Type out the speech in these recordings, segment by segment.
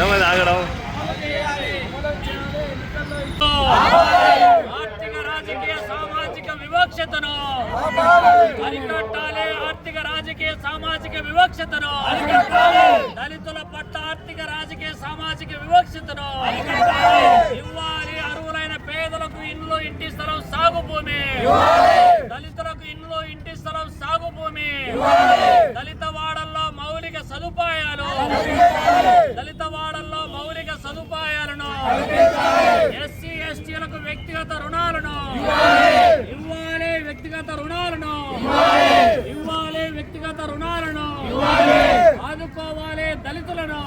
ఏమైంది ఆగడం? ఆర్థిక రాజకీయ సామాజిక వివక్షతను అరికట్టాలి. ఆర్థిక రాజకీయ సామాజిక వివక్షతను దళితుల పట్ల ఆర్థిక రాజకీయ సామాజిక వివక్షతను ఇవ్వాలి. అర్హులైన పేదలకు ఇండ్లు ఇంటి స్థలం సాగు భూమి, దళితులకు ఇండ్లు ఇంటి స్థలం సాగు భూమి, దళిత వాడల్లో మౌలిక సదుపాయాలు, దళిత వాడల్లో మౌలిక సదుపాయాలను, ఎస్సీ ఎస్టీలకు వ్యక్తిగత రుణాలను ఇవ్వాలి. వ్యక్తిగత రుణాలను ఇవ్వాలి. వ్యక్తిగత రుణాలను ఆదుకోవాలి. దళితులను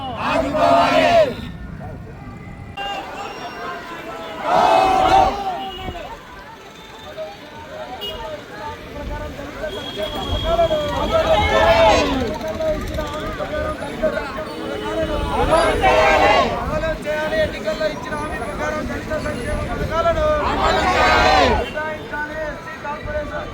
ఎన్నికల్లో ఇచ్చిన హామీ ప్రకారం దళిత సంక్షేమ పథకాలను కేటాయించాలి. ఎస్సీ కార్పొరేషన్కు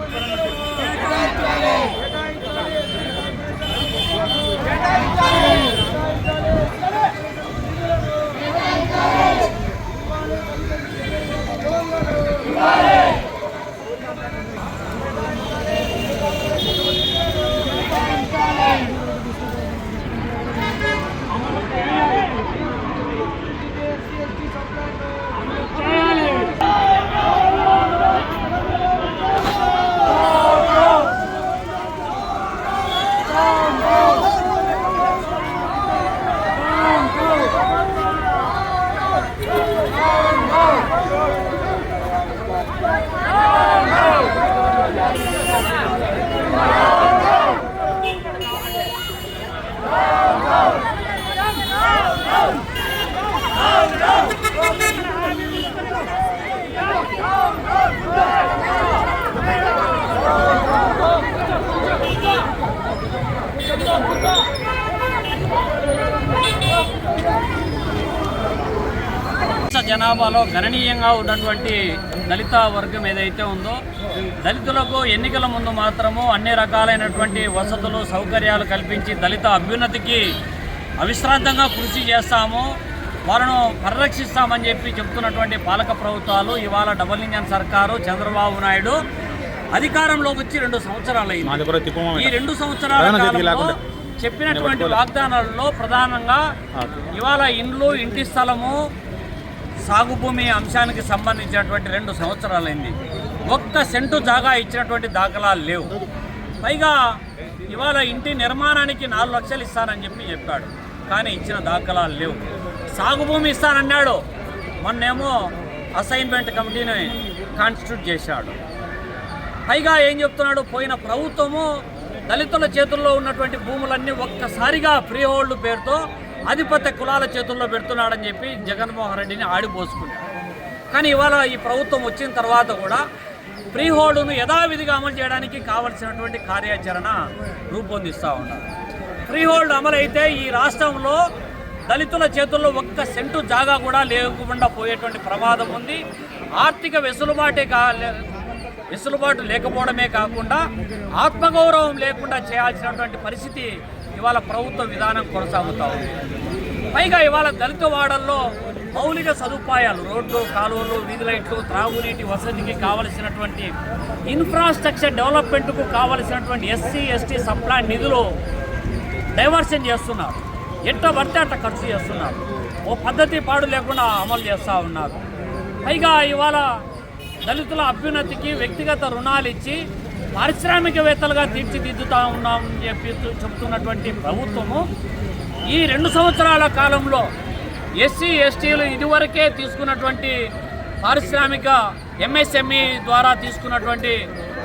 జనాభాలో గణనీయంగా ఉన్నటువంటి దళిత వర్గం ఏదైతే ఉందో, దళితులకు ఎన్నికల ముందు మాత్రము అన్ని రకాలైనటువంటి వసతులు సౌకర్యాలు కల్పించి దళిత అభ్యున్నతికి అవిశ్రాంతంగా కృషి చేస్తాము, వాళ్ళను పరిరక్షిస్తామని చెప్పి చెప్తున్నటువంటి పాలక ప్రభుత్వాలు ఇవాళ డబుల్ ఇంజన్ సర్కారు చంద్రబాబు నాయుడు అధికారంలోకి వచ్చి 2 సంవత్సరాలు అయింది. ఈ 2 సంవత్సరాల కాలంలో చెప్పినటువంటి వాగ్దానాలలో ప్రధానంగా ఇవాళ ఇండ్లు ఇంటి స్థలము సాగు భూమి అంశానికి సంబంధించినటువంటి 2 సంవత్సరాలైంది. 1 సెంటు జాగా ఇచ్చినటువంటి దాఖలాలు లేవు. పైగా ఇవాళ ఇంటి నిర్మాణానికి 4 లక్షలు ఇస్తానని చెప్పాడు, కానీ ఇచ్చిన దాఖలాలు లేవు. సాగు భూమి ఇస్తానన్నాడు, మొన్నేమో అసైన్మెంట్ కమిటీని కాన్స్టిట్యూట్ చేశాడు. పైగా ఏం చెప్తున్నాడు, పోయిన ప్రభుత్వము దళితుల చేతుల్లో ఉన్నటువంటి భూములన్నీ ఒక్కసారిగా ఫ్రీ హోల్డ్ పేరుతో ఆధిపత్య కులాల చేతుల్లో పెడుతున్నాడని చెప్పి జగన్మోహన్ రెడ్డిని ఆడిపోసుకున్నాడు. కానీ ఇవాళ ఈ ప్రభుత్వం వచ్చిన తర్వాత కూడా ఫ్రీ హోల్డ్ను యథావిధిగా అమలు చేయడానికి కావలసినటువంటి కార్యాచరణ రూపొందిస్తూ ఉన్నారు. ఫ్రీ హోల్డ్ అమలైతే ఈ రాష్ట్రంలో దళితుల చేతుల్లో 1 సెంటు జాగా కూడా లేకుండా పోయేటువంటి ప్రమాదం ఉంది. ఆర్థిక వెసులుబాటు లేకపోవడమే కాకుండా ఆత్మగౌరవం లేకుండా చేయాల్సినటువంటి పరిస్థితి ఇవాళ ప్రభుత్వ విధానం కొనసాగుతూ ఉంది. పైగా ఇవాళ దళిత వాడల్లో మౌలిక సదుపాయాలు, రోడ్లు, కాలువలు, వీధి లైట్లు, త్రాగునీటి వసతికి కావలసినటువంటి ఇన్ఫ్రాస్ట్రక్చర్ డెవలప్మెంట్కు కావలసినటువంటి ఎస్సీ ఎస్టీ సప్లై నిధులు డైవర్షన్ చేస్తున్నారు. ఎట్ట పడితే అట్ట ఖర్చు చేస్తున్నారు. ఓ పద్ధతి పాడు లేకుండా అమలు చేస్తూ ఉన్నారు. పైగా ఇవాళ దళితుల అభ్యున్నతికి వ్యక్తిగత రుణాలు ఇచ్చి పారిశ్రామికవేత్తలుగా తీర్చిదిద్దుతా ఉన్నామని చెప్పి చెబుతున్నటువంటి ప్రభుత్వము ఈ 2 సంవత్సరాల కాలంలో ఎస్సీ ఎస్టీలు ఇదివరకే తీసుకున్నటువంటి పారిశ్రామిక ఎంఎస్ఎంఈ ద్వారా తీసుకున్నటువంటి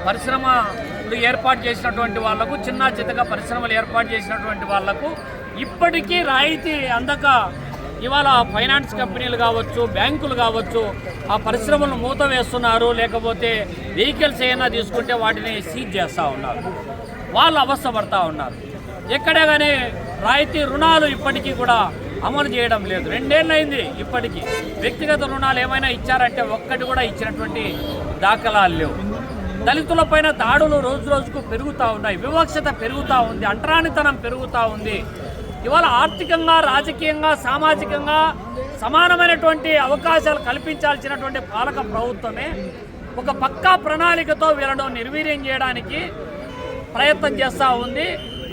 పరిశ్రమలు ఏర్పాటు చేసినటువంటి వాళ్లకు, చిన్న చితక పరిశ్రమలు ఏర్పాటు చేసినటువంటి వాళ్లకు ఇప్పటికీ రాయితీ అందక ఇవాళ ఫైనాన్స్ కంపెనీలు కావచ్చు, బ్యాంకులు కావచ్చు, ఆ పరిశ్రమలను మూత వేస్తున్నారు. లేకపోతే వెహికల్స్ ఏమైనా తీసుకుంటే వాటిని సీజ్ చేస్తూ ఉన్నారు. వాళ్ళు అవస్థ పడుతూ ఉన్నారు. ఎక్కడే కానీ రాయితీ రుణాలు ఇప్పటికీ కూడా అమలు చేయడం లేదు. 2 ఏళ్ళు అయింది. ఇప్పటికీ వ్యక్తిగత రుణాలు ఏమైనా ఇచ్చారంటే ఒక్కటి కూడా ఇచ్చినటువంటి దాఖలాలు లేవు. దళితులపైన దాడులు రోజు రోజుకు పెరుగుతూ ఉన్నాయి. వివక్షత పెరుగుతూ ఉంది. అంటరానితనం పెరుగుతూ ఉంది. ఇవాళ ఆర్థికంగా, రాజకీయంగా, సామాజికంగా సమానమైనటువంటి అవకాశాలు కల్పించాల్సినటువంటి పాలక ప్రభుత్వమే ఒక పక్కా ప్రణాళికతో వీళ్ళను నిర్వీర్యం చేయడానికి ప్రయత్నం చేస్తూ ఉంది.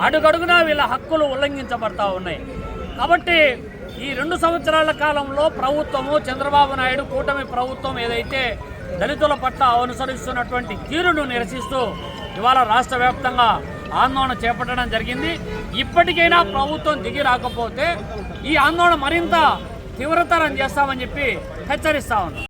అడుగడుగునా వీళ్ళ హక్కులు ఉల్లంఘించబడతా ఉన్నాయి. కాబట్టి ఈ 2 సంవత్సరాల కాలంలో ప్రభుత్వము, చంద్రబాబు నాయుడు కూటమి ప్రభుత్వం ఏదైతే దళితుల పట్ల అనుసరిస్తున్నటువంటి తీరును నిరసిస్తూ ఇవాళ రాష్ట్ర వ్యాప్తంగా ఆందోళన చేపట్టడం జరిగింది. ఇప్పటికైనా ప్రభుత్వం దిగి రాకపోతే ఈ ఆందోళన మరింత తీవ్రతరం చేస్తామని చెప్పి హెచ్చరిస్తా ఉన్నాం.